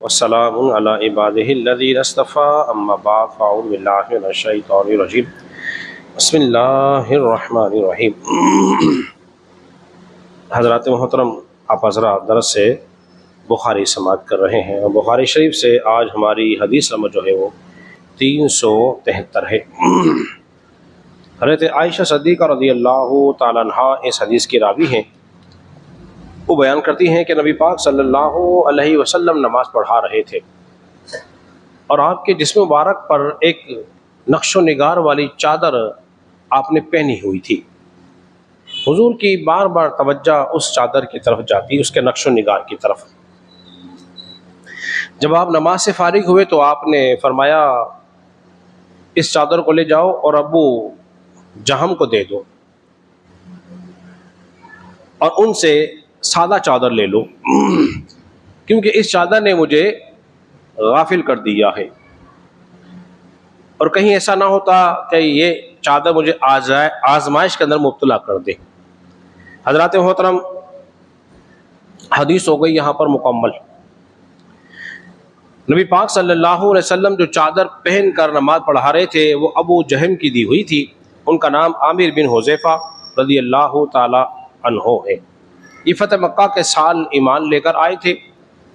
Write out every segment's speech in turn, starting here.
والسلام علی عبادہ الذین اصطفیٰ اما بعد فاعوذ باللہ من الشیطان الرجیم بسم اللہ الرحمن الرحیم۔ حضرات محترم، آپ حضرات درس سے بخاری سماعت کر رہے ہیں اور بخاری شریف سے آج ہماری حدیث نمبر جو ہے وہ 373 ہے۔ حضرت عائشہ صدیقہ رضی اللہ تعالیٰ عنہا اس حدیث کی راوی ہیں۔ وہ بیان کرتی ہیں کہ نبی پاک صلی اللہ علیہ وسلم نماز پڑھا رہے تھے اور آپ کے جسم مبارک پر ایک نقش و نگار والی چادر آپ نے پہنی ہوئی تھی۔ حضور کی بار بار توجہ اس چادر کی طرف جاتی، اس کے نقش و نگار کی طرف۔ جب آپ نماز سے فارغ ہوئے تو آپ نے فرمایا اس چادر کو لے جاؤ اور ابو جہم کو دے دو اور ان سے سادہ چادر لے لو، کیونکہ اس چادر نے مجھے غافل کر دیا ہے، اور کہیں ایسا نہ ہوتا کہ یہ چادر مجھے آزمائش کے اندر مبتلا کر دے۔ حضرات محترم، حدیث ہو گئی یہاں پر مکمل۔ نبی پاک صلی اللہ علیہ وسلم جو چادر پہن کر نماز پڑھا رہے تھے وہ ابو جہم کی دی ہوئی تھی۔ ان کا نام عامر بن حذیفہ رضی اللہ تعالی عنہ ہے۔ یہ فتح مکہ کے سال ایمان لے کر آئے تھے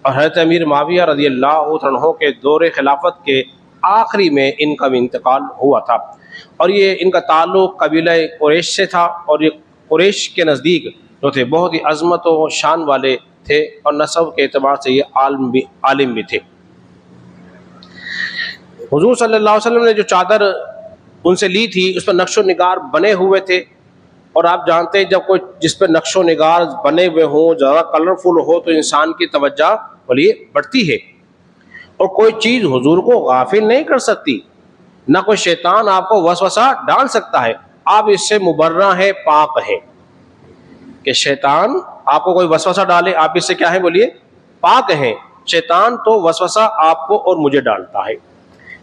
اور حضرت امیر معاویہ رضی اللہ عنہ کے دور خلافت کے آخری میں ان کا بھی انتقال ہوا تھا، اور یہ ان کا تعلق قبیلہ قریش سے تھا، اور یہ قریش کے نزدیک جو تھے بہت ہی عظمت و شان والے تھے، اور نسب کے اعتبار سے یہ عالم بھی تھے۔ حضور صلی اللہ علیہ وسلم نے جو چادر ان سے لی تھی اس پر نقش و نگار بنے ہوئے تھے، اور آپ جانتے ہیں جب کوئی جس پہ نقش و نگار بنے ہوئے ہوں، زیادہ کلرفل ہو تو انسان کی توجہ بڑی بڑھتی ہے، اور کوئی چیز حضور کو غافل نہیں کر سکتی، نہ کوئی شیطان آپ کو وسوسہ ڈال سکتا ہے۔ آپ اس سے مبرہ ہیں، پاک ہیں کہ شیطان آپ کو کوئی وسوسہ ڈالے، آپ اس سے کیا ہے بولیے؟ پاک ہیں۔ شیطان تو وسوسہ آپ کو اور مجھے ڈالتا ہے،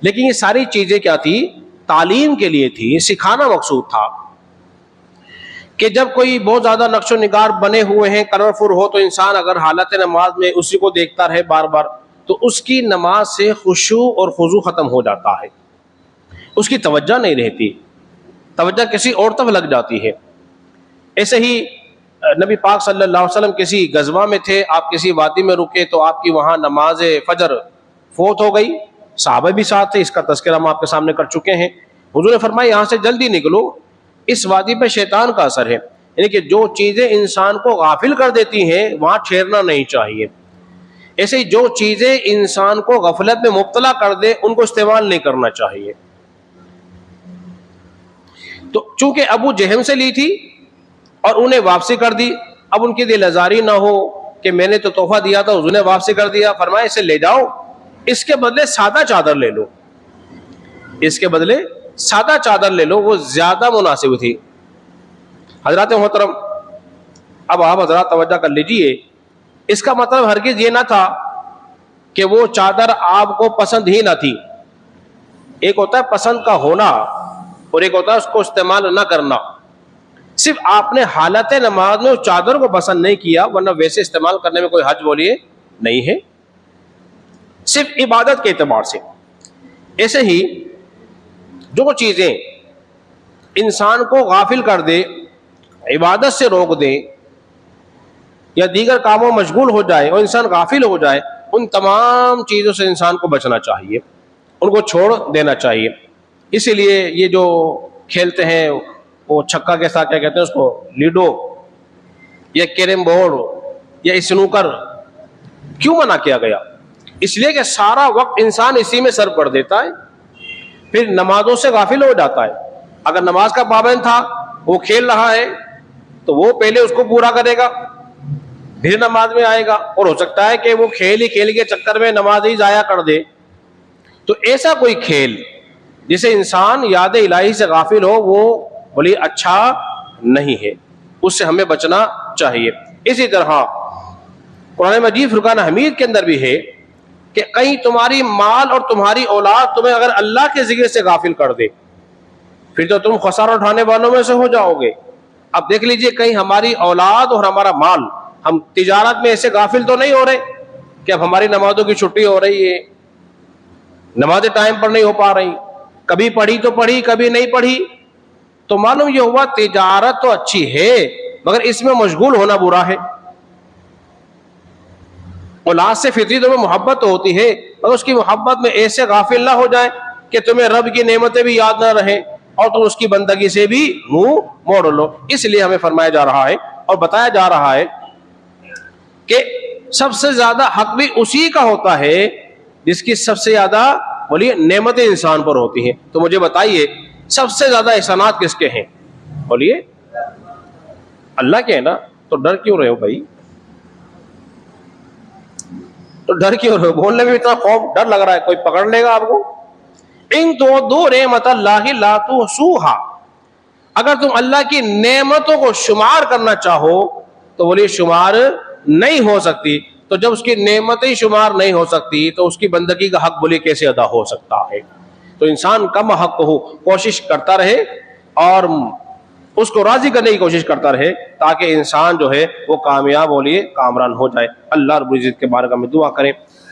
لیکن یہ ساری چیزیں کیا تھی؟ تعلیم کے لیے تھی، سکھانا مقصود تھا کہ جب کوئی بہت زیادہ نقش و نگار بنے ہوئے ہیں، کلرفل ہو، تو انسان اگر حالت نماز میں اسی کو دیکھتا رہے بار بار تو اس کی نماز سے خشوع اور خضوع ختم ہو جاتا ہے، اس کی توجہ نہیں رہتی، توجہ کسی اور طرف لگ جاتی ہے۔ ایسے ہی نبی پاک صلی اللہ علیہ وسلم کسی غزوہ میں تھے، آپ کسی وادی میں رکے تو آپ کی وہاں نماز فجر فوت ہو گئی، صحابہ بھی ساتھ تھے، اس کا تذکرہ ہم آپ کے سامنے کر چکے ہیں۔ حضور نے فرمایا یہاں سے جلدی نکلو، اس وادی پہ شیطان کا اثر ہے، یعنی کہ جو چیزیں انسان کو غافل کر دیتی ہیں وہاں ٹھہرنا نہیں چاہیے۔ ایسے ہی جو چیزیں انسان کو غفلت میں مبتلا کر دے ان کو استعمال نہیں کرنا چاہیے۔ تو چونکہ ابو جہم سے لی تھی اور انہیں واپسی کر دی، اب ان کی دل آزاری نہ ہو کہ میں نے تو تحفہ دیا تھا، حضور نے واپسی کر دیا، فرمایا اسے لے جاؤ، اس کے بدلے سادہ چادر لے لو، اس کے بدلے سادہ چادر لے لو، وہ زیادہ مناسب تھی۔ حضرات محترم، اب آپ حضرات توجہ کر لیجئے، اس کا مطلب ہرگز یہ نہ تھا کہ وہ چادر آپ کو پسند ہی نہ تھی۔ ایک ہوتا ہے پسند کا ہونا اور ایک ہوتا ہے اس کو استعمال نہ کرنا۔ صرف آپ نے حالت نماز میں اس چادر کو پسند نہیں کیا، ورنہ ویسے استعمال کرنے میں کوئی حرج بولیے نہیں ہے، صرف عبادت کے اعتبار سے۔ ایسے ہی جو چیزیں انسان کو غافل کر دے، عبادت سے روک دے، یا دیگر کاموں مشغول ہو جائے اور انسان غافل ہو جائے، ان تمام چیزوں سے انسان کو بچنا چاہیے، ان کو چھوڑ دینا چاہیے۔ اسی لیے یہ جو کھیلتے ہیں وہ چھکا کے ساتھ کیا کہتے ہیں اس کو، لیڈو یا کیرم بورڈ یا اسنوکر، کیوں منع کیا گیا؟ اس لیے کہ سارا وقت انسان اسی میں صرف کر دیتا ہے، پھر نمازوں سے غافل ہو جاتا ہے۔ اگر نماز کا پابند تھا، وہ کھیل رہا ہے تو وہ پہلے اس کو پورا کرے گا، پھر نماز میں آئے گا، اور ہو سکتا ہے کہ وہ کھیل کے چکر میں نماز ہی ضائع کر دے۔ تو ایسا کوئی کھیل جسے انسان یاد الہی سے غافل ہو وہ بڑی اچھا نہیں ہے، اس سے ہمیں بچنا چاہیے۔ اسی طرح قرآن مجید فرقان حمید کے اندر بھی ہے کہ کہیں تمہاری مال اور تمہاری اولاد تمہیں اگر اللہ کے ذکر سے غافل کر دے پھر تو تم خسارہ اٹھانے والوں میں سے ہو جاؤ گے۔ اب دیکھ لیجئے کہیں ہماری اولاد اور ہمارا مال، ہم تجارت میں ایسے غافل تو نہیں ہو رہے کہ اب ہماری نمازوں کی چھٹی ہو رہی ہے، نمازیں ٹائم پر نہیں ہو پا رہی، کبھی پڑھی تو پڑھی کبھی نہیں پڑھی، تو معلوم یہ ہوا تجارت تو اچھی ہے مگر اس میں مشغول ہونا برا ہے۔ اولاد سے فطری تمہیں محبت تو ہوتی ہے مگر اس کی محبت میں ایسے غافل نہ ہو جائے کہ تمہیں رب کی نعمتیں بھی یاد نہ رہیں اور تم اس کی بندگی سے بھی منہ موڑ لو۔ اس لیے ہمیں فرمایا جا رہا ہے اور بتایا جا رہا ہے کہ سب سے زیادہ حق بھی اسی کا ہوتا ہے جس کی سب سے زیادہ بولیے نعمتیں انسان پر ہوتی ہیں۔ تو مجھے بتائیے سب سے زیادہ احسانات کس کے ہیں؟ بولیے اللہ کے ہیں نا، تو ڈر کیوں رہے ہو بھائی؟ تو ڈر کیوں رہے ہو؟ بولنے میں اتنا خوف ڈر لگ رہا ہے کوئی پکڑ لے گا آپ کو۔ ان تعدوا نعمت اللہ لا تحصوها، اگر تم اللہ کی نعمتوں کو شمار کرنا چاہو تو بولیے شمار نہیں ہو سکتی۔ تو جب اس کی نعمتیں شمار نہیں ہو سکتی تو اس کی بندگی کا حق بولیے کیسے ادا ہو سکتا ہے؟ تو انسان کم حق ہو کوشش کرتا رہے اور اس کو راضی کرنے کی کوشش کرتا رہے تاکہ انسان جو ہے وہ کامیاب بولیے کامران ہو جائے۔ اللہ رب العزت کے بارگاہ میں دعا کریں